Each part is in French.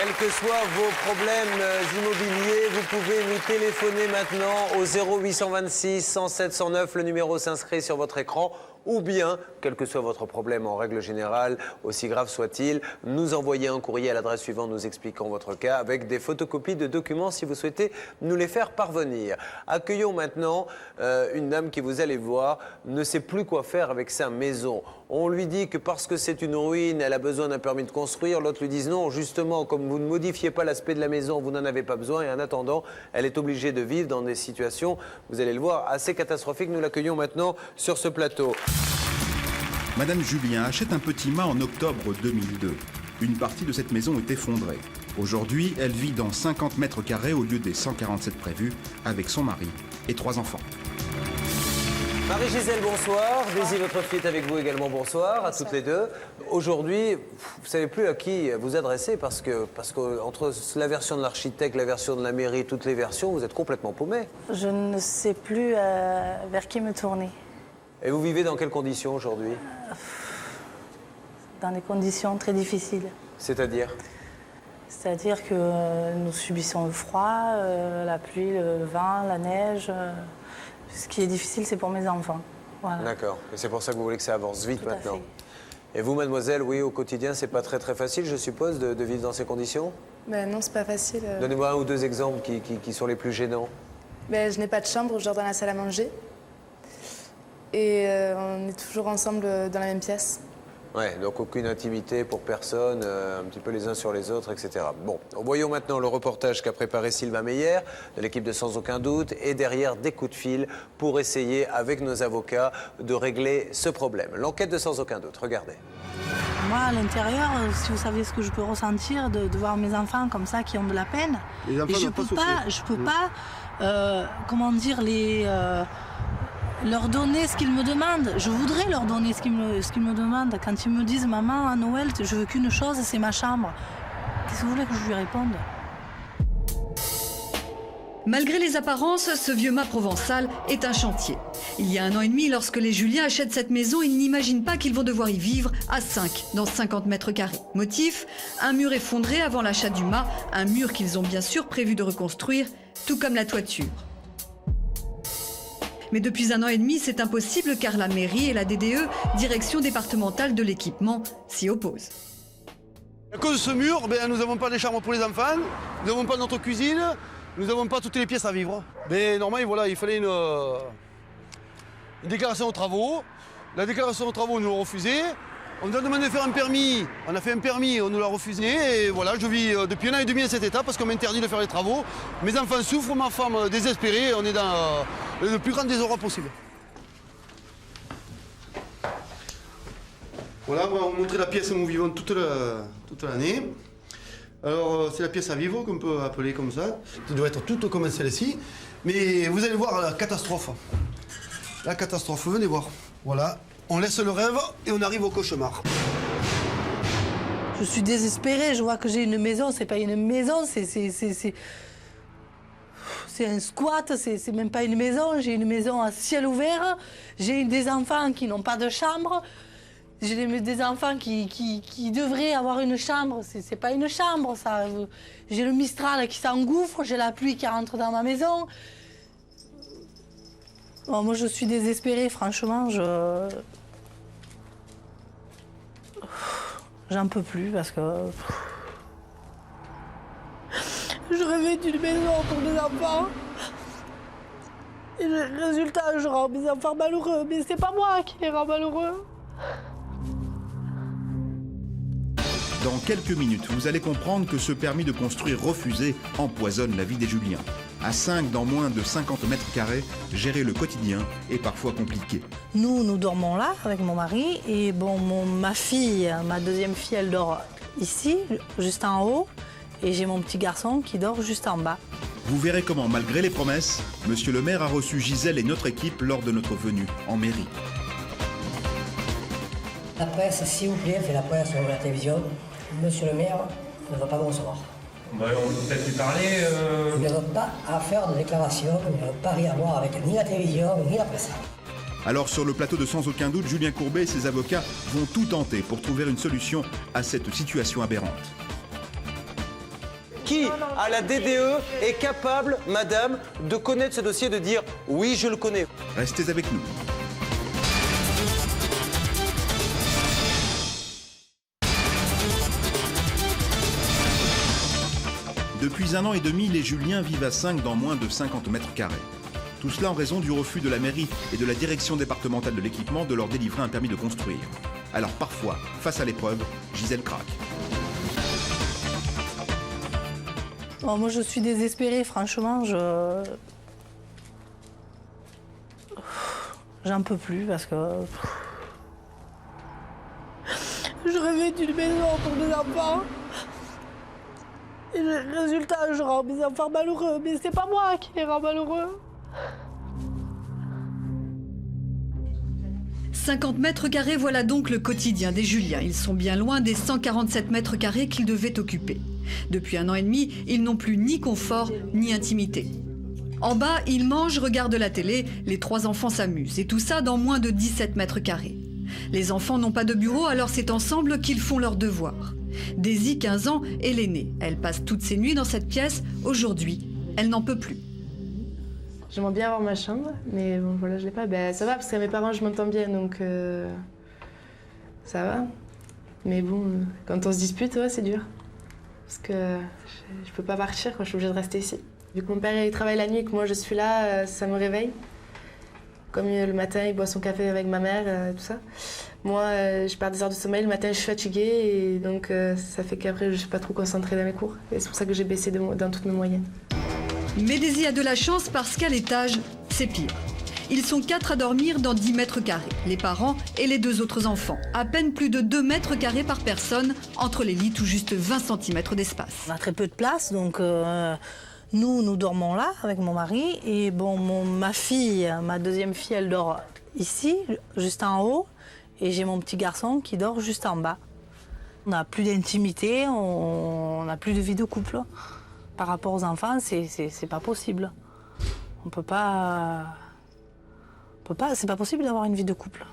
Quels que soient vos problèmes immobiliers, vous pouvez nous téléphoner maintenant au 0826 107 109. Le numéro s'inscrit sur votre écran. Ou bien, quel que soit votre problème en règle générale, aussi grave soit-il, nous envoyer un courrier à l'adresse suivante nous expliquant votre cas avec des photocopies de documents si vous souhaitez nous les faire parvenir. Accueillons maintenant une dame qui, vous allez voir, ne sait plus quoi faire avec sa maison. On lui dit que parce que c'est une ruine, elle a besoin d'un permis de construire. L'autre lui dit non, justement, comme vous ne modifiez pas l'aspect de la maison, vous n'en avez pas besoin. Et en attendant, elle est obligée de vivre dans des situations, vous allez le voir, assez catastrophiques. Nous l'accueillons maintenant sur ce plateau. Madame Julien achète un petit mât en octobre 2002. Une partie de cette maison est effondrée. Aujourd'hui, elle vit dans 50 mètres carrés au lieu des 147 prévus, avec son mari et 3 enfants. Marie-Gisèle, bonsoir. Daisy, votre fille, est avec vous également. Bonsoir à toutes les deux. Aujourd'hui, vous ne savez plus à qui vous adresser parce que entre la version de l'architecte, la version de la mairie, toutes les versions, vous êtes complètement paumé. Je ne sais plus vers qui me tourner. Et vous vivez dans quelles conditions aujourd'hui? Dans des conditions très difficiles. C'est-à-dire? C'est-à-dire que nous subissons le froid, la pluie, le vent, la neige. Ce qui est difficile, c'est pour mes enfants. Voilà. D'accord. Et c'est pour ça que vous voulez que ça avance vite Tout à maintenant. fait. Et vous, mademoiselle, oui, au quotidien, c'est pas très facile, je suppose, de vivre dans ces conditions? Ben non, c'est pas facile. Donnez-moi un ou deux exemples qui sont les plus gênants. Ben, je n'ai pas de chambre, je dors dans la salle à manger. Et on est toujours ensemble dans la même pièce. Ouais, donc aucune intimité pour personne, un petit peu les uns sur les autres, etc. Bon, voyons maintenant le reportage qu'a préparé Sylvain Meyer, de l'équipe de Sans Aucun Doute, et derrière des coups de fil pour essayer, avec nos avocats, de régler ce problème. L'enquête de Sans Aucun Doute, regardez. Moi, à l'intérieur, si vous savez ce que je peux ressentir de voir mes enfants comme ça qui ont de la peine, et je peux pas, comment dire, leur donner ce qu'ils me demandent. Je voudrais leur donner ce qu'ils me demandent. Quand ils me disent « Maman, à Noël, je veux qu'une chose, c'est ma chambre », qu'est-ce que vous voulez que je lui réponde? Malgré les apparences, ce vieux mât provençal est un chantier. Il y a 1 an et demi, lorsque les Juliens achètent cette maison, ils n'imaginent pas qu'ils vont devoir y vivre à 5, dans 50 mètres carrés. Motif, un mur effondré avant l'achat du mât, un mur qu'ils ont bien sûr prévu de reconstruire, tout comme la toiture. Mais depuis 1 an et demi, c'est impossible car la mairie et la DDE, direction départementale de l'équipement, s'y opposent. À cause de ce mur, nous n'avons pas de chambre pour les enfants, nous n'avons pas notre cuisine, nous n'avons pas toutes les pièces à vivre. Mais normalement, voilà, il fallait une déclaration aux travaux. La déclaration aux travaux, nous l'a refusée. On nous a demandé de faire un permis, on a fait un permis, on nous l'a refusé. Et voilà, je vis depuis 1 an et demi à cet état parce qu'on m'interdit de faire les travaux. Mes enfants souffrent, ma femme désespérée, on est dans le plus grand désordre possible. Voilà, on va vous montrer la pièce où nous vivons toute l'année. Alors, c'est la pièce à vivre qu'on peut appeler comme ça. Ça doit être toute comme celle-ci. Mais vous allez voir la catastrophe. La catastrophe, venez voir. Voilà, on laisse le rêve et on arrive au cauchemar. Je suis désespérée, je vois que j'ai une maison, c'est pas une maison, c'est un squat, c'est même pas une maison. J'ai une maison à ciel ouvert, j'ai des enfants qui n'ont pas de chambre. J'ai des enfants qui devraient avoir une chambre, c'est pas une chambre ça. J'ai le Mistral qui s'engouffre, j'ai la pluie qui rentre dans ma maison. Bon, moi je suis désespérée, franchement, j'en peux plus parce que... Je rêvais d'une maison pour mes enfants. Et le résultat, je rends mes enfants malheureux, mais c'est pas moi qui les rends malheureux. Dans quelques minutes, vous allez comprendre que ce permis de construire refusé empoisonne la vie des Juliens. À 5 dans moins de 50 mètres carrés, gérer le quotidien est parfois compliqué. Nous dormons là avec mon mari et bon, ma fille, ma deuxième fille, elle dort ici, juste en haut, et j'ai mon petit garçon qui dort juste en bas. Vous verrez comment, malgré les promesses, Monsieur le maire a reçu Gisèle et notre équipe lors de notre venue en mairie. La presse, s'il vous plaît, fait la presse sur la télévision. Monsieur le maire ne va pas me recevoir. On peut peut-être lui parler. Il n'a pas à faire de déclaration, il n'a pas rien à voir avec ni la télévision, ni la presse. Alors sur le plateau de Sans Aucun Doute, Julien Courbet et ses avocats vont tout tenter pour trouver une solution à cette situation aberrante. Qui, à la DDE, est capable, madame, de connaître ce dossier, de dire « oui, je le connais ». Restez avec nous. Depuis 1 an et demi, les Juliens vivent à 5 dans moins de 50 mètres carrés. Tout cela en raison du refus de la mairie et de la direction départementale de l'équipement de leur délivrer un permis de construire. Alors parfois, face à l'épreuve, Gisèle craque. Bon, moi, je suis désespérée, franchement. J'en peux plus parce que... Je rêvais d'une maison pour mes enfants. Et le résultat, je rends mes enfants malheureux. Mais c'est pas moi qui les rends malheureux. 50 mètres carrés, voilà donc le quotidien des Juliens. Ils sont bien loin des 147 mètres carrés qu'ils devaient occuper. Depuis 1 an et demi, ils n'ont plus ni confort, ni intimité. En bas, ils mangent, regardent la télé, les 3 enfants s'amusent. Et tout ça dans moins de 17 mètres carrés. Les enfants n'ont pas de bureau, alors c'est ensemble qu'ils font leurs devoirs. Daisy, 15 ans, est l'aînée. Elle passe toutes ses nuits dans cette pièce. Aujourd'hui, elle n'en peut plus. J'aimerais bien avoir ma chambre, mais bon, voilà, je l'ai pas. Ben, ça va, parce que mes parents, je m'entends bien, donc ça va. Mais bon, quand on se dispute, ouais, c'est dur. Parce que je peux pas partir, quoi, je suis obligée de rester ici. Vu que mon père il travaille la nuit et que moi je suis là, ça me réveille. Comme le matin, il boit son café avec ma mère, tout ça. Moi, je perds des heures de sommeil, le matin je suis fatiguée, et donc ça fait qu'après je suis pas trop concentrée dans mes cours. Et c'est pour ça que j'ai baissé dans toutes mes moyennes. Mais Daisy a de la chance parce qu'à l'étage, c'est pire. Ils sont 4 à dormir dans 10 mètres carrés, les parents et les 2 autres enfants. À peine plus de 2 mètres carrés par personne, entre les lits, tout juste 20 cm d'espace. On a très peu de place, donc nous dormons là avec mon mari. Et bon, ma fille, ma deuxième fille, elle dort ici, juste en haut. Et j'ai mon petit garçon qui dort juste en bas. On n'a plus d'intimité, on n'a plus de vie de couple. Par rapport aux enfants, c'est pas possible. On peut pas... C'est pas possible d'avoir une vie de couple.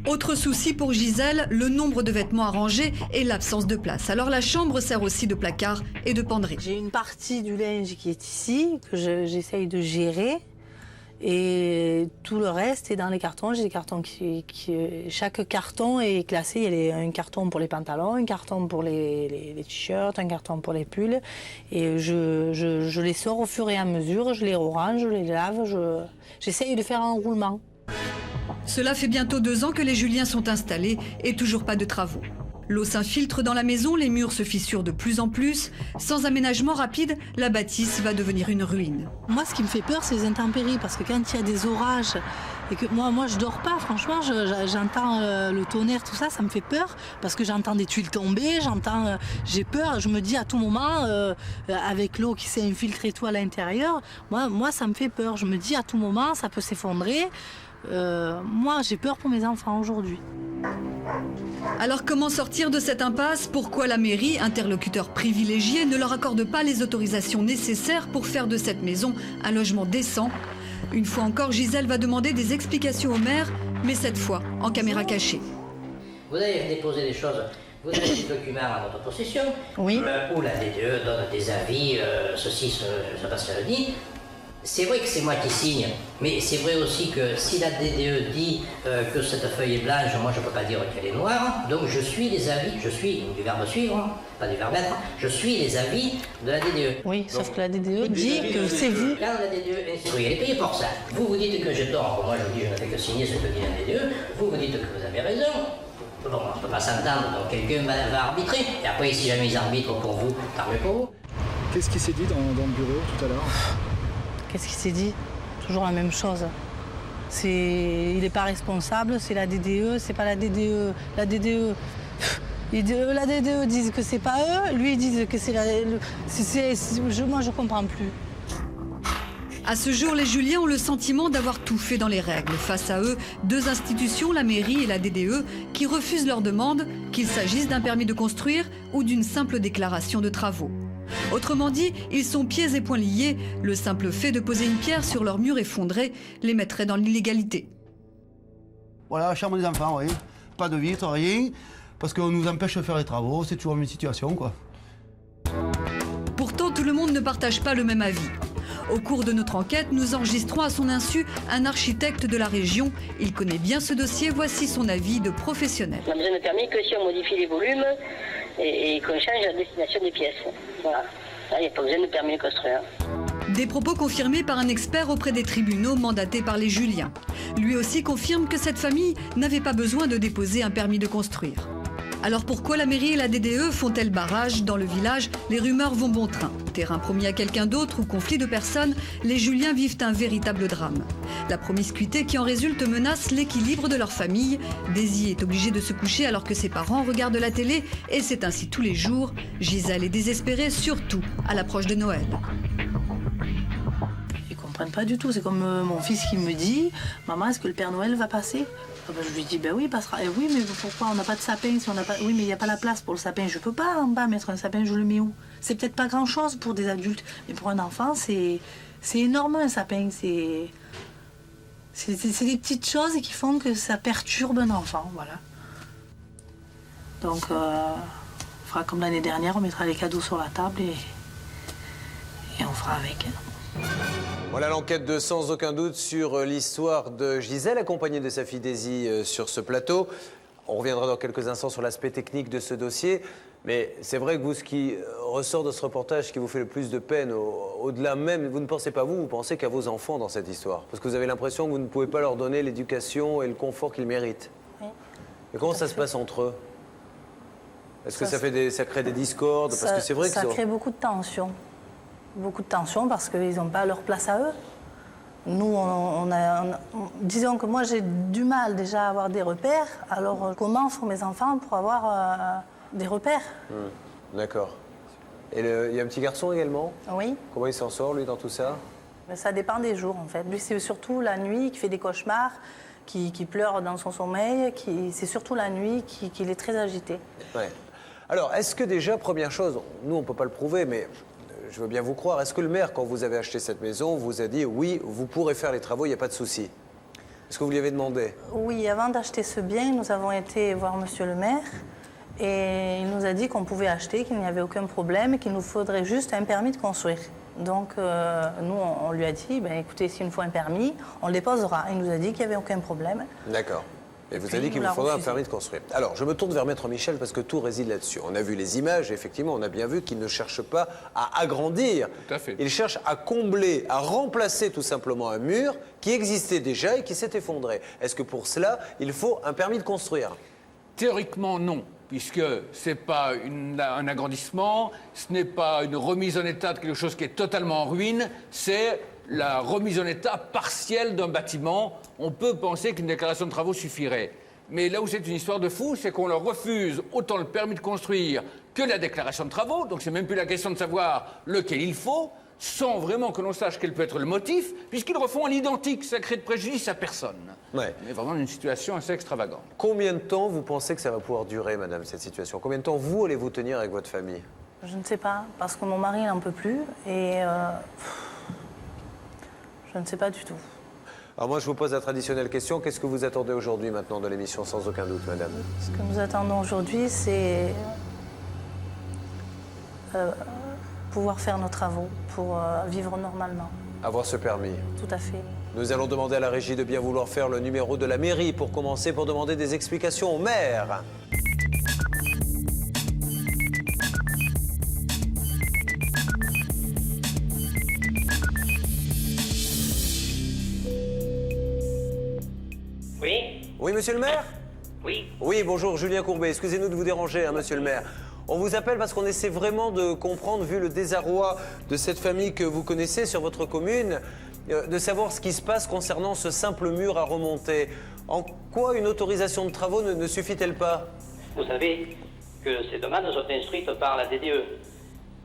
Autre souci pour Gisèle, le nombre de vêtements à ranger et l'absence de place. Alors la chambre sert aussi de placard et de penderie. J'ai une partie du linge qui est ici, que j'essaye de gérer. Et tout le reste est dans les cartons. J'ai des cartons chaque carton est classé. Il y a un carton pour les pantalons, un carton pour les t-shirts, un carton pour les pulls. Et je les sors au fur et à mesure, je les range, je les lave. J'essaye de faire un roulement. Cela fait bientôt 2 ans que les Juliens sont installés et toujours pas de travaux. L'eau s'infiltre dans la maison, les murs se fissurent de plus en plus. Sans aménagement rapide, la bâtisse va devenir une ruine. Moi, ce qui me fait peur, c'est les intempéries. Parce que quand il y a des orages et que moi je dors pas, franchement, j'entends le tonnerre, tout ça, ça me fait peur. Parce que j'entends des tuiles tomber, j'ai peur. Je me dis à tout moment, avec l'eau qui s'est infiltrée tout à l'intérieur, moi, ça me fait peur. Je me dis à tout moment, ça peut s'effondrer. Moi, j'ai peur pour mes enfants aujourd'hui. Alors comment sortir de cette impasse? Pourquoi la mairie, interlocuteur privilégié, ne leur accorde pas les autorisations nécessaires pour faire de cette maison un logement décent? Une fois encore, Gisèle va demander des explications au maire, mais cette fois en caméra cachée. Vous avez déposé des choses, vous avez des documents à votre possession, Oui. Où la DDE donne des avis, ceci, ça passe le dit. C'est vrai que c'est moi qui signe, mais c'est vrai aussi que si la DDE dit que cette feuille est blanche, moi je ne peux pas dire qu'elle est noire, donc je suis les avis, je suis du verbe suivre, pas du verbe être, je suis les avis de la DDE. Oui, sauf que la DDE dit que c'est vous. Quand la DDE instruit, elle est payée pour ça. Vous dites que j'ai tort, moi je vous dis je ne fais que signer ce que dit la DDE, vous dites que vous avez raison. Bon, on ne peut pas s'entendre, donc quelqu'un va arbitrer, et après si jamais ils arbitrent pour vous, tant mieux pour vous. Qu'est-ce qui s'est dit dans le bureau tout à l'heure? Qu'est-ce qui s'est dit? Toujours la même chose. Il n'est pas responsable, c'est la DDE, c'est pas la DDE. La DDE disent que c'est pas eux, lui ils disent que c'est moi je comprends plus. À ce jour, les Juliens ont le sentiment d'avoir tout fait dans les règles. Face à eux, 2 institutions, la mairie et la DDE, qui refusent leurs demandes, qu'il s'agisse d'un permis de construire ou d'une simple déclaration de travaux. Autrement dit, ils sont pieds et poings liés. Le simple fait de poser une pierre sur leur mur effondré les mettrait dans l'illégalité. Voilà, chambre des enfants, oui. Pas de vitre, rien. Parce qu'on nous empêche de faire les travaux, c'est toujours une situation, quoi. le monde ne partage pas le même avis. Au cours de notre enquête, nous enregistrons à son insu un architecte de la région. Il connaît bien ce dossier, voici son avis de professionnel. On n'a besoin de permis que si on modifie les volumes et qu'on change la destination des pièces. Voilà. Là, il n'y a pas besoin de permis de construire. Des propos confirmés par un expert auprès des tribunaux mandatés par les Juliens. Lui aussi confirme que cette famille n'avait pas besoin de déposer un permis de construire. Alors pourquoi la mairie et la DDE font-elles barrage? Dans le village, les rumeurs vont bon train. Terrain promis à quelqu'un d'autre ou conflit de personnes, les Juliens vivent un véritable drame. La promiscuité qui en résulte menace l'équilibre de leur famille. Daisy est obligée de se coucher alors que ses parents regardent la télé et c'est ainsi tous les jours. Gisèle est désespérée, surtout à l'approche de Noël. Ils comprennent pas du tout. C'est comme mon fils qui me dit « Maman, est-ce que le Père Noël va passer ?» Je lui dis « Ben oui, il passera. » « Oui, mais pourquoi on n'a pas de sapin si on n'a pas... » « Oui, mais il n'y a pas la place pour le sapin. Je peux pas en bas mettre un sapin, je le mets où? C'est peut-être pas grand-chose pour des adultes, mais pour un enfant, c'est énorme un sapin. C'est des petites choses qui font que ça perturbe un enfant, voilà. Donc, on fera comme l'année dernière, on mettra les cadeaux sur la table et on fera avec. Voilà l'enquête de Sans aucun doute sur l'histoire de Gisèle, accompagnée de sa fille Daisy sur ce plateau. On reviendra dans quelques instants sur l'aspect technique de ce dossier. Mais c'est vrai que vous, ce qui ressort de ce reportage, ce qui vous fait le plus de peine, au-delà même, vous ne pensez pas vous pensez qu'à vos enfants dans cette histoire. Parce que vous avez l'impression que vous ne pouvez pas leur donner l'éducation et le confort qu'ils méritent. Oui. Et comment ça se passe entre eux? Est-ce que ça crée des discordes? Parce que c'est vrai que ça crée beaucoup de tensions. Beaucoup de tensions parce qu'ils n'ont pas leur place à eux. Nous, disons que moi, j'ai du mal déjà à avoir des repères. Alors, comment font mes enfants pour avoir des repères? D'accord. Et il y a un petit garçon également? Oui. Comment il s'en sort, lui, dans tout ça? Ça dépend des jours, en fait. Lui, c'est surtout la nuit qui fait des cauchemars, qui pleure dans son sommeil. C'est surtout la nuit qu'il est très agité. Ouais. Alors, est-ce que déjà, première chose, nous, on ne peut pas le prouver, mais je veux bien vous croire, est-ce que le maire, quand vous avez acheté cette maison, vous a dit « oui, vous pourrez faire les travaux, il n'y a pas de souci » Est-ce que vous lui avez demandé? Oui, avant d'acheter ce bien, nous avons été voir monsieur le maire et il nous a dit qu'on pouvait acheter, qu'il n'y avait aucun problème et qu'il nous faudrait juste un permis de construire. Donc, nous, on lui a dit, ben, écoutez, s'il nous faut un permis, on le déposera. Il nous a dit qu'il n'y avait aucun problème. D'accord. Et vous avez dit qu'il vous faudrait un permis de construire. Alors, je me tourne vers Maître Michel parce que tout réside là-dessus. On a vu les images, effectivement, on a bien vu qu'il ne cherche pas à agrandir. Tout à fait. Il cherche à combler, à remplacer tout simplement un mur qui existait déjà et qui s'est effondré. Est-ce que pour cela, il faut un permis de construire? Théoriquement, non, puisque ce n'est pas un agrandissement, ce n'est pas une remise en état de quelque chose qui est totalement en ruine, c'est la remise en état partielle d'un bâtiment. On peut penser qu'une déclaration de travaux suffirait. Mais là où c'est une histoire de fou, c'est qu'on leur refuse autant le permis de construire que la déclaration de travaux. Donc c'est même plus la question de savoir lequel il faut, sans vraiment que l'on sache quel peut être le motif, puisqu'ils refont à l'identique. Ça crée de préjudice à personne. Ouais. On est vraiment dans une situation assez extravagante. Combien de temps vous pensez que ça va pouvoir durer, madame, cette situation? Combien de temps vous allez-vous tenir avec votre famille? Je ne sais pas, parce que mon mari n'en peut plus et je ne sais pas du tout. Alors moi, je vous pose la traditionnelle question. Qu'est-ce que vous attendez aujourd'hui, maintenant, de l'émission Sans aucun doute, madame? Ce que nous attendons aujourd'hui, c'est pouvoir faire nos travaux pour vivre normalement. Avoir ce permis. Tout à fait. Nous allons demander à la régie de bien vouloir faire le numéro de la mairie pour commencer, pour demander des explications au maire. Oui? Oui, monsieur le maire? Oui? Oui, bonjour, Julien Courbet. Excusez-nous de vous déranger, hein, monsieur le maire. On vous appelle parce qu'on essaie vraiment de comprendre, vu le désarroi de cette famille que vous connaissez sur votre commune, de savoir ce qui se passe concernant ce simple mur à remonter. En quoi une autorisation de travaux ne suffit-elle pas? Vous savez que ces demandes sont instruites par la DDE,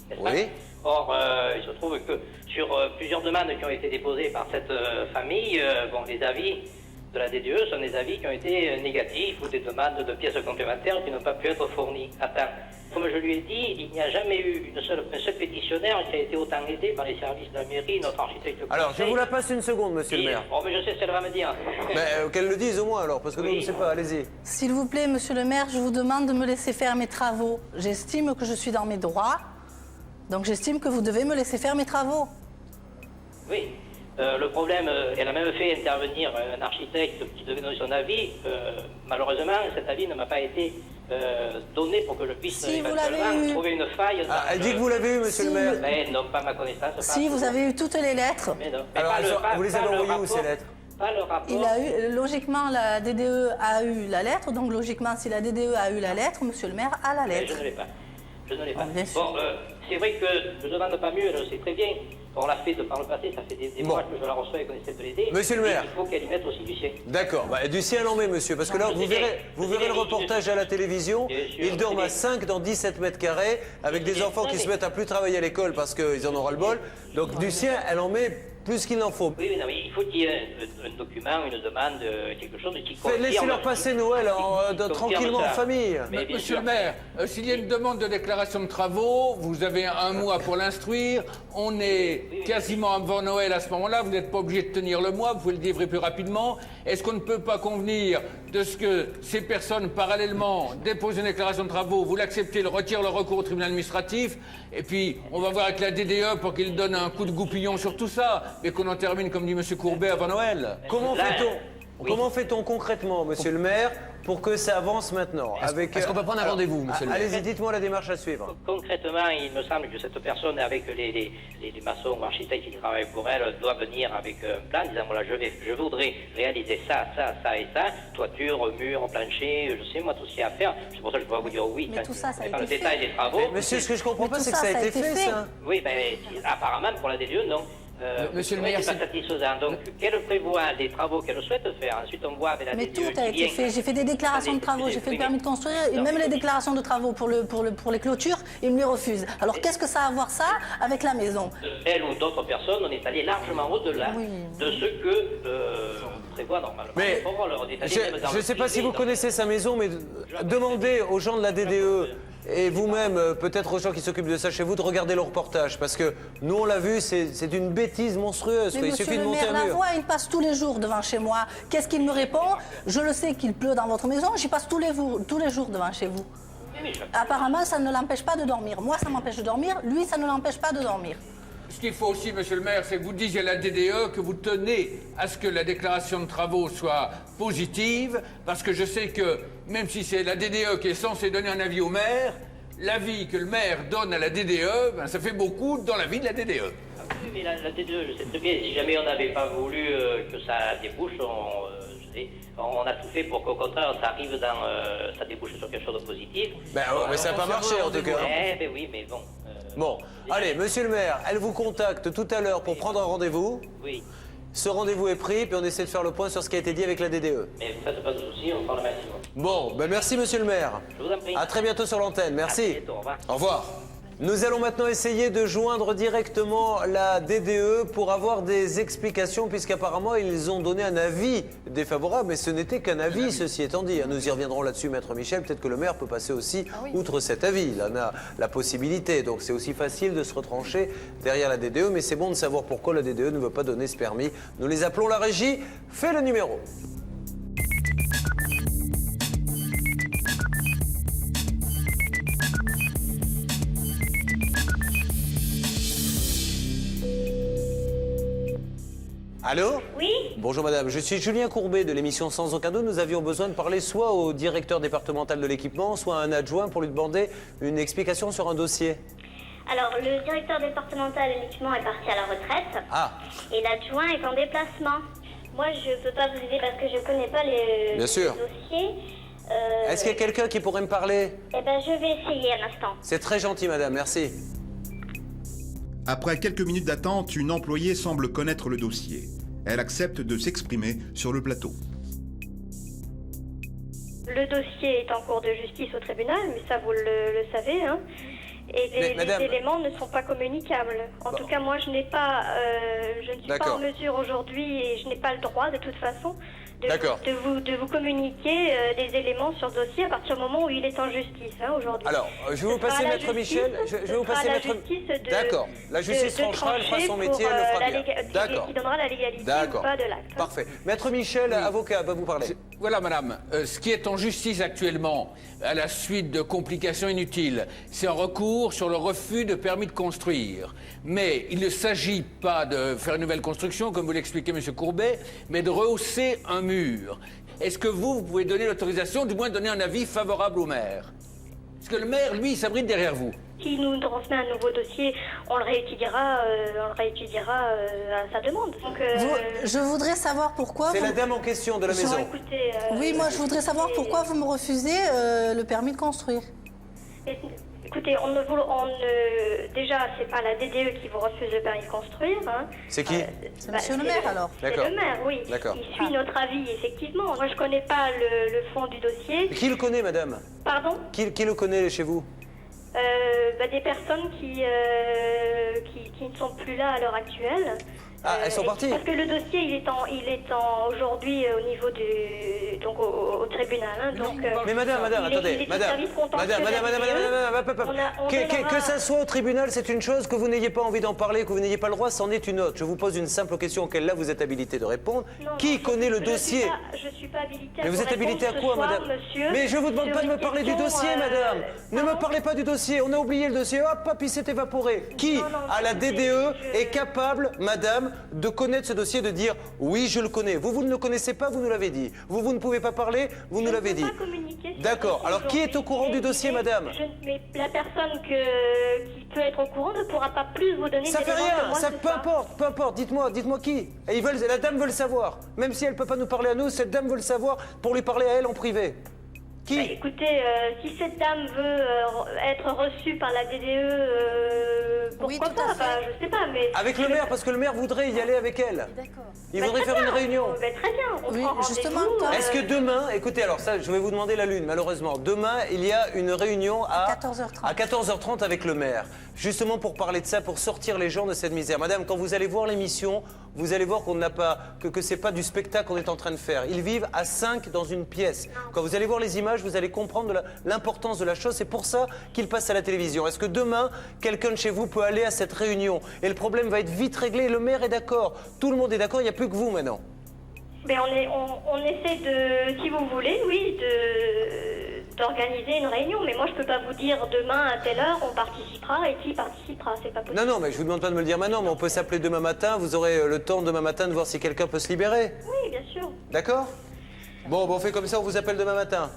n'est-ce pas? Oui. Or, il se trouve que sur plusieurs demandes qui ont été déposées par cette famille, les avis de la DDE sont des avis qui ont été négatifs ou des demandes de pièces complémentaires qui n'ont pas pu être fournies à temps. Comme je lui ai dit, il n'y a jamais eu un seul pétitionnaire qui a été autant aidé par les services de la mairie, notre architecte. Alors, je vous la passe une seconde, monsieur le maire. Oh, mais je sais ce qu'elle va me dire. Mais qu'elle le dise au moins alors, parce que nous, on ne sait pas, allez-y. S'il vous plaît, monsieur le maire, je vous demande de me laisser faire mes travaux. J'estime que je suis dans mes droits Donc j'estime que vous devez me laisser faire mes travaux. Oui. Le problème, elle a même fait intervenir un architecte qui devait donner son avis. Malheureusement, cet avis ne m'a pas été donné pour que je puisse Si vous l'avez eu. trouver une faille. Elle dit que vous l'avez eu, monsieur le maire. Mais non, pas ma connaissance. Si, vous avez eu toutes les lettres. Mais non. Mais Alors, vous les avez pas le envoyées où, ces rapport. lettres? Pas le rapport. Il a eu, logiquement, la DDE a eu la lettre, donc logiquement, si la DDE a eu la lettre, monsieur le maire a la Mais lettre. je ne l'ai pas. Je ne l'ai pas. bien sûr. Bon, c'est vrai que je ne demande pas mieux, elle le sait très bien. On l'a fait par le passé, ça fait des mois que je la reçois et qu'on essaie de l'aider. Monsieur le maire. Il faut qu'elle y mette aussi du sien. D'accord, du sien, elle en met, monsieur, parce que là, vous verrez le reportage à la télévision. Ils dorment à 5 dans 17 mètres carrés, avec des enfants qui se mettent à plus travailler à l'école parce qu'ils en auront le bol. Donc, du sien, elle en met plus qu'il n'en faut. Oui, non, mais il faut qu'il y ait un document, une demande, quelque chose qui confirme. Laissez-leur passer Noël tranquillement en famille. Mais bien Monsieur sûr. le maire, s'il y a une demande de déclaration de travaux, vous avez un mois pour l'instruire. On est quasiment avant Noël à ce moment-là. Vous n'êtes pas obligé de tenir le mois. Vous pouvez le livrer plus rapidement. Est-ce qu'on ne peut pas convenir de ce que ces personnes, parallèlement, déposent une déclaration de travaux, vous l'acceptez, le retirent le recours au tribunal administratif, et puis on va voir avec la DDE pour qu'il donne un coup de goupillon sur tout ça, mais qu'on en termine, comme dit M. Courbet, avant Noël. Comment fait-on concrètement, monsieur le maire, pour que ça avance maintenant? Est-ce qu'on peut prendre un rendez-vous, monsieur le maire? Allez-y, dites-moi la démarche à suivre. Concrètement, il me semble que cette personne, avec les maçons ou architectes qui travaillent pour elle, doit venir avec un plan disant voilà, je voudrais réaliser ça, ça, ça et ça, toiture, mur, plancher, je sais moi tout ce qu'il y a à faire. C'est pour ça que je dois vous dire oui. Mais tout ça, ça a été le fait. détail des travaux. Monsieur, ce que je comprends Mais pas, tout c'est que ça a été fait, ça. Oui, ben apparemment pour la DDE, non. Monsieur le c'est maire, pas satisfaisant. Donc, qu'elle prévoit les travaux qu'elle souhaite faire. Ensuite, on voit avec la Mais DDE tout a qui été vient. fait. J'ai fait des déclarations de travaux, j'ai fait le permis de construire, et même les déclarations de travaux pour les clôtures, ils me les refusent. Alors qu'est-ce que ça a à voir ça avec la maison? Elle ou d'autres personnes, on est allé largement au-delà de ce que prévoit normalement. Mais je ne sais pas si vous connaissez sa maison, mais demandez aux gens de la DDE et vous-même, peut-être aux gens qui s'occupent de ça chez vous, de regarder le reportage. Parce que nous, on l'a vu, c'est une bêtise monstrueuse. Mais Il suffit de monter un la mur. voix, il passe tous les jours devant chez moi. Qu'est-ce qu'il me répond? Je le sais qu'il pleut dans votre maison, j'y passe tous les jours devant chez vous. Apparemment, ça ne l'empêche pas de dormir. Moi, ça m'empêche de dormir, lui, ça ne l'empêche pas de dormir. Ce qu'il faut aussi, monsieur le maire, c'est que vous disiez à la DDE que vous tenez à ce que la déclaration de travaux soit positive, parce que je sais que, même si c'est la DDE qui est censée donner un avis au maire, l'avis que le maire donne à la DDE, ben, ça fait beaucoup dans l'avis de la DDE. Oui, mais la DDE, je sais très bien, si jamais on n'avait pas voulu que ça débouche, on a tout fait pour qu'au contraire, ça arrive ça débouche sur quelque chose de positif. Ben, mais ça n'a pas marché, en tout cas. Ben oui, mais bon. Bon, allez, monsieur le maire, elle vous contacte tout à l'heure pour prendre un rendez-vous. Oui. Ce rendez-vous est pris, puis on essaie de faire le point sur ce qui a été dit avec la DDE. Mais vous faites pas de soucis, on parle maximum. Bon, ben merci, monsieur le maire. Je vous en prie. À très bientôt sur l'antenne, merci. À très bientôt, au revoir. Au revoir. Nous allons maintenant essayer de joindre directement la DDE pour avoir des explications, puisqu'apparemment ils ont donné un avis défavorable, mais ce n'était qu'un avis, ceci étant dit. Nous y reviendrons là-dessus, Maître Michel. Peut-être que le maire peut passer aussi outre cet avis. Il en a la possibilité. Donc c'est aussi facile de se retrancher derrière la DDE, mais c'est bon de savoir pourquoi la DDE ne veut pas donner ce permis. Nous les appelons la régie. Fais le numéro. Allô? Oui? Bonjour madame, je suis Julien Courbet de l'émission Sans aucun doute. Nous avions besoin de parler soit au directeur départemental de l'équipement, soit à un adjoint pour lui demander une explication sur un dossier. Alors, le directeur départemental de l'équipement est parti à la retraite. Ah. Et l'adjoint est en déplacement. Moi, je ne peux pas vous aider parce que je ne connais pas les Bien sûr. dossiers. Est-ce qu'il y a quelqu'un qui pourrait me parler? Eh bien, je vais essayer un instant. C'est très gentil madame, merci. Après quelques minutes d'attente, une employée semble connaître le dossier. Elle accepte de s'exprimer sur le plateau. Le dossier est en cours de justice au tribunal, mais ça vous le savez, hein. Et les éléments ne sont pas communicables. En tout cas, moi, je ne suis pas en mesure aujourd'hui, et je n'ai pas le droit, de toute façon, de vous communiquer des éléments sur ce dossier à partir du moment où il est en justice, hein, aujourd'hui. Alors, je vais vous passer Maître Michel. Je vais vous passer Maître... D'accord. La justice tranchera, elle fera son métier, elle le fera bien. D'accord. Qui donnera la légalité ou pas de l'acte. Parfait. Maître Michel, avocat, va vous parler. Voilà, madame. Ce qui est en justice actuellement, à la suite de complications inutiles, c'est un recours sur le refus de permis de construire. Mais il ne s'agit pas de faire une nouvelle construction, comme vous l'expliquez, M. Courbet, mais de rehausser un mur. Est-ce que vous pouvez donner l'autorisation, du moins donner un avis favorable au maire? Parce que le maire, lui, il s'abrite derrière vous. S'il nous transmet un nouveau dossier, on le réétudiera à sa demande. Donc, je voudrais savoir pourquoi... C'est la dame en question de la maison. Écoutez, oui, moi je voudrais savoir pourquoi vous me refusez le permis de construire. Écoutez, déjà, c'est pas la DDE qui vous refuse le permis de construire. Hein. C'est qui? C'est monsieur le maire, alors. C'est le maire, oui. D'accord. Il suit notre avis, effectivement. Moi, je connais pas le fond du dossier. Qui le connaît, madame? Pardon? Qui le connaît chez vous? Des personnes qui ne sont plus là à l'heure actuelle. Ah, elles sont parties? Parce que le dossier, il est aujourd'hui au niveau au tribunal. Hein, donc, mais madame, attendez, que ça soit au tribunal, c'est une chose, que vous n'ayez pas envie d'en parler, que vous n'ayez pas le droit, c'en est une autre. Je vous pose une simple question auquel là vous êtes habilité de répondre. Qui connaît le dossier? Je suis pas habilitée à Mais vous êtes habilité à quoi, madame? Mais je vous demande pas de me parler du dossier, madame. Ne me parlez pas du dossier. On a oublié le dossier. Hop, il s'est évaporé. Qui, à la DDE, est capable, madame, de connaître ce dossier, de dire oui, je le connais. Vous ne le connaissez pas, vous nous l'avez dit. Vous ne pouvez pas parler, vous nous l'avez dit. D'accord. Alors qui est au courant du dossier, madame? Mais la personne qui peut être au courant ne pourra pas plus vous donner. Ça fait rien. Ça peu importe. Dites-moi qui. Et la dame veut le savoir. Même si elle peut pas nous parler à nous, cette dame veut le savoir pour lui parler à elle en privé. Qui? Écoutez, si cette dame veut être reçue par la DDE, pourquoi pas? Je sais pas, mais... Avec le maire, parce que le maire voudrait y aller avec elle. D'accord. Il voudrait faire une réunion. Très bien, on prend justement. Est-ce que demain, écoutez, alors ça, je vais vous demander la lune, malheureusement. Demain, il y a une réunion à 14h30. À 14h30 avec le maire. Justement pour parler de ça, pour sortir les gens de cette misère. Madame, quand vous allez voir l'émission, vous allez voir qu'on n'a pas, que c'est pas du spectacle qu'on est en train de faire. Ils vivent à 5 dans une pièce. Quand vous allez voir les images, vous allez comprendre l'importance de la chose. C'est pour ça qu'ils passent à la télévision. Est-ce que demain, quelqu'un de chez vous peut aller à cette réunion? Et le problème va être vite réglé. Le maire est d'accord. Tout le monde est d'accord. Il n'y a plus que vous maintenant. Mais on essaie de, si vous voulez, oui, d'organiser une réunion. Mais moi, je peux pas vous dire demain à telle heure on participera et qui participera. C'est pas possible. Non, mais je vous demande pas de me le dire maintenant, mais on peut s'appeler demain matin. Vous aurez le temps demain matin de voir si quelqu'un peut se libérer. Oui, bien sûr. D'accord? Bon, on fait comme ça, on vous appelle demain matin.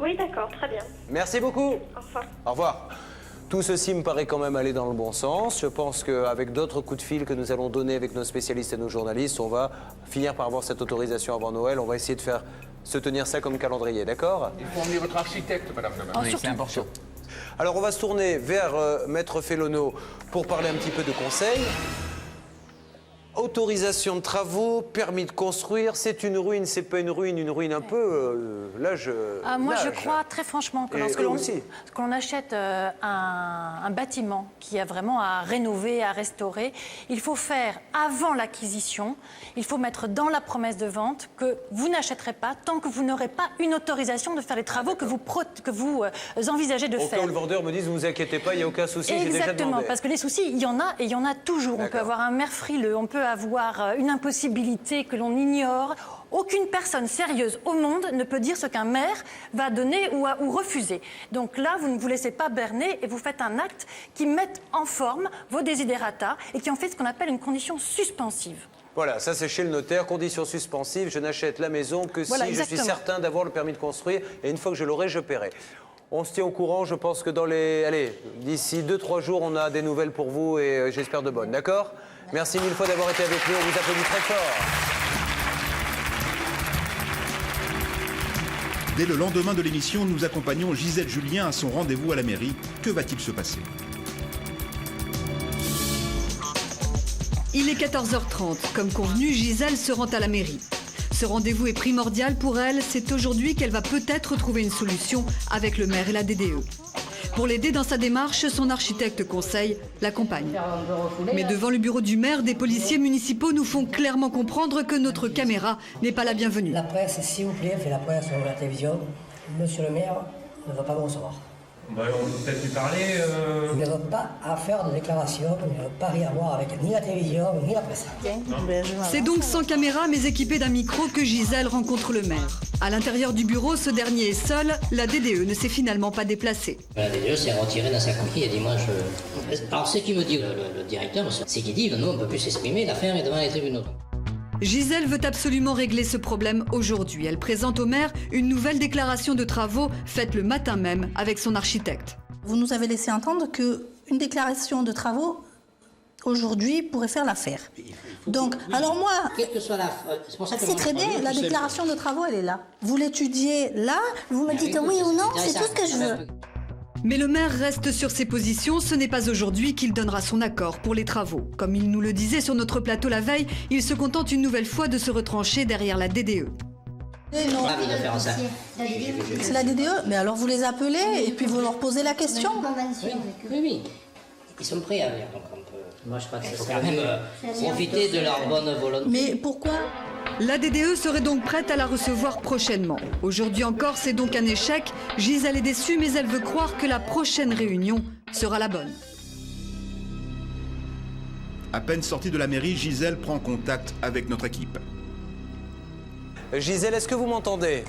Oui, d'accord, très bien. Merci beaucoup. Au revoir. Au revoir. Tout ceci me paraît quand même aller dans le bon sens. Je pense qu'avec d'autres coups de fil que nous allons donner avec nos spécialistes et nos journalistes, on va finir par avoir cette autorisation avant Noël. On va essayer de se tenir ça comme calendrier, d'accord? Il faut emmener votre architecte, madame. Oui, c'est important. Alors on va se tourner vers Maître Fellono pour parler un petit peu de conseils. Autorisation de travaux, permis de construire, c'est une ruine, c'est pas une ruine un peu l'âge. Moi, je crois très franchement que lorsque l'on achète un bâtiment qui a vraiment à rénover, à restaurer, il faut faire avant l'acquisition, il faut mettre dans la promesse de vente que vous n'achèterez pas tant que vous n'aurez pas une autorisation de faire les travaux que vous envisagez de faire. Quand le vendeur me dit, ne vous inquiétez pas, il n'y a aucun souci, j'ai déjà demandé. Exactement, parce que les soucis, il y en a et il y en a toujours. On peut avoir un maire frileux, on peut avoir une impossibilité que l'on ignore. Aucune personne sérieuse au monde ne peut dire ce qu'un maire va donner ou refuser. Donc là, vous ne vous laissez pas berner et vous faites un acte qui mette en forme vos desiderata et qui en fait ce qu'on appelle une condition suspensive. Voilà, ça c'est chez le notaire, condition suspensive, je n'achète la maison que si je suis certain d'avoir le permis de construire et une fois que je l'aurai, je paierai. On se tient au courant, je pense que d'ici 2-3 jours, on a des nouvelles pour vous et j'espère de bonnes, d'accord ? Merci mille fois d'avoir été avec nous, on vous applaudit très fort. Dès le lendemain de l'émission, nous accompagnons Gisèle Julien à son rendez-vous à la mairie. Que va-t-il se passer ? Il est 14h30. Comme convenu, Gisèle se rend à la mairie. Ce rendez-vous est primordial pour elle. C'est aujourd'hui qu'elle va peut-être trouver une solution avec le maire et la DDE. Pour l'aider dans sa démarche, son architecte conseil l'accompagne. Mais devant le bureau du maire, des policiers municipaux nous font clairement comprendre que notre caméra n'est pas la bienvenue. La presse, s'il vous plaît, fait la presse sur la télévision. Monsieur le maire ne va pas me recevoir. On peut peut-être lui parler. Ils n'ont pas à faire de déclaration, ils n'ont pas rien à voir avec ni la télévision, ni la presse. C'est donc sans caméra mais équipé d'un micro que Gisèle rencontre le maire. À l'intérieur du bureau, ce dernier est seul. La DDE ne s'est finalement pas déplacée. La DDE s'est retirée dans sa coquille et dit moi je... Alors ce qu'il me dit le directeur, c'est qu'il dit nous on ne peut plus s'exprimer, l'affaire est devant les tribunaux. Gisèle veut absolument régler ce problème aujourd'hui. Elle présente au maire une nouvelle déclaration de travaux faite le matin même avec son architecte. Vous nous avez laissé entendre qu'une déclaration de travaux aujourd'hui pourrait faire l'affaire. Donc, alors moi, quelle que soit la... c'est très bien, la déclaration de travaux, elle est là. Vous l'étudiez là, vous me dites oui ou non, c'est tout ce que je veux. Mais le maire reste sur ses positions, ce n'est pas aujourd'hui qu'il donnera son accord pour les travaux. Comme il nous le disait sur notre plateau la veille, il se contente une nouvelle fois de se retrancher derrière la DDE. Non. C'est la DDE, mais alors vous les appelez et puis vous leur posez la question. Oui. Ils sont prêts à venir, donc on peut... Moi je crois qu'il faut quand même profiter de leur bonne volonté. Mais pourquoi ? La DDE serait donc prête à la recevoir prochainement. Aujourd'hui encore, c'est donc un échec. Gisèle est déçue, mais elle veut croire que la prochaine réunion sera la bonne. À peine sortie de la mairie, Gisèle prend contact avec notre équipe. Gisèle, est-ce que vous m'entendez?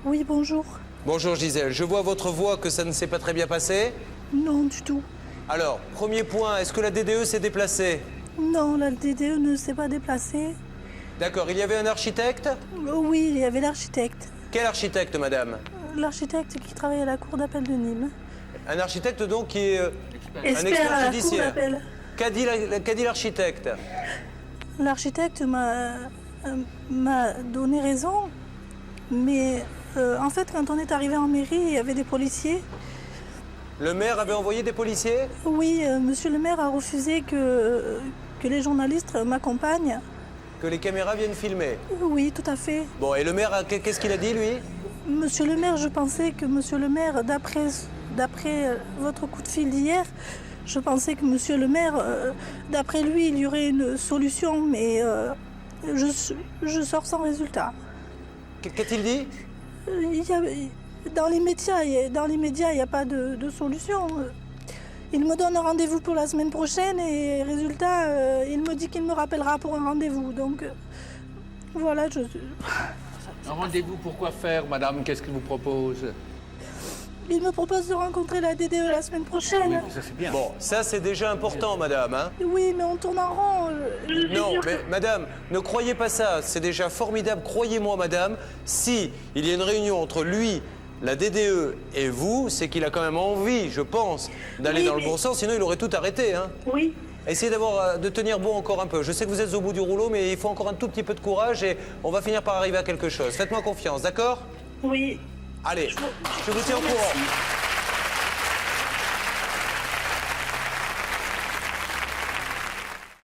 Oui, bonjour. Bonjour Gisèle, je vois à votre voix que ça ne s'est pas très bien passé. Non, du tout. Alors, premier point, est-ce que la DDE s'est déplacée? Non, la DDE ne s'est pas déplacée. D'accord, il y avait un architecte? Oui, il y avait l'architecte. Quel architecte, madame? L'architecte qui travaille à la cour d'appel de Nîmes. Un architecte donc qui est un expert expert judiciaire. Qu'a dit l'architecte? L'architecte m'a donné raison, mais en fait, quand on est arrivé en mairie, il y avait des policiers. Le maire avait envoyé des policiers? Oui, monsieur le maire a refusé que les journalistes m'accompagnent. Que les caméras viennent filmer? Oui, tout à fait. Bon, et le maire, qu'est-ce qu'il a dit, lui? Monsieur le maire, je pensais que monsieur le maire, d'après votre coup de fil d'hier, je pensais que monsieur le maire, d'après lui, il y aurait une solution, mais je sors sans résultat. Qu'a-t-il dit? Dans les médias, il n'y a pas de solution. Il me donne un rendez-vous pour la semaine prochaine et résultat, il me dit qu'il me rappellera pour un rendez-vous. Donc, voilà, Un rendez-vous pour quoi faire, madame? Qu'est-ce qu'il vous propose? Il me propose de rencontrer la DDE la semaine prochaine. Oui, ça c'est bien. Bon, ça c'est déjà important, madame. Hein? Oui, mais on tourne en rond. Non, mais madame, ne croyez pas ça. C'est déjà formidable, croyez-moi, madame. Si il y a une réunion entre lui, la DDE et vous, c'est qu'il a quand même envie, je pense, d'aller dans le bon sens, sinon il aurait tout arrêté. Hein. Oui. Essayez de tenir bon encore un peu. Je sais que vous êtes au bout du rouleau, mais il faut encore un tout petit peu de courage et on va finir par arriver à quelque chose. Faites-moi confiance, d'accord? Oui. Allez, je vous tiens au courant.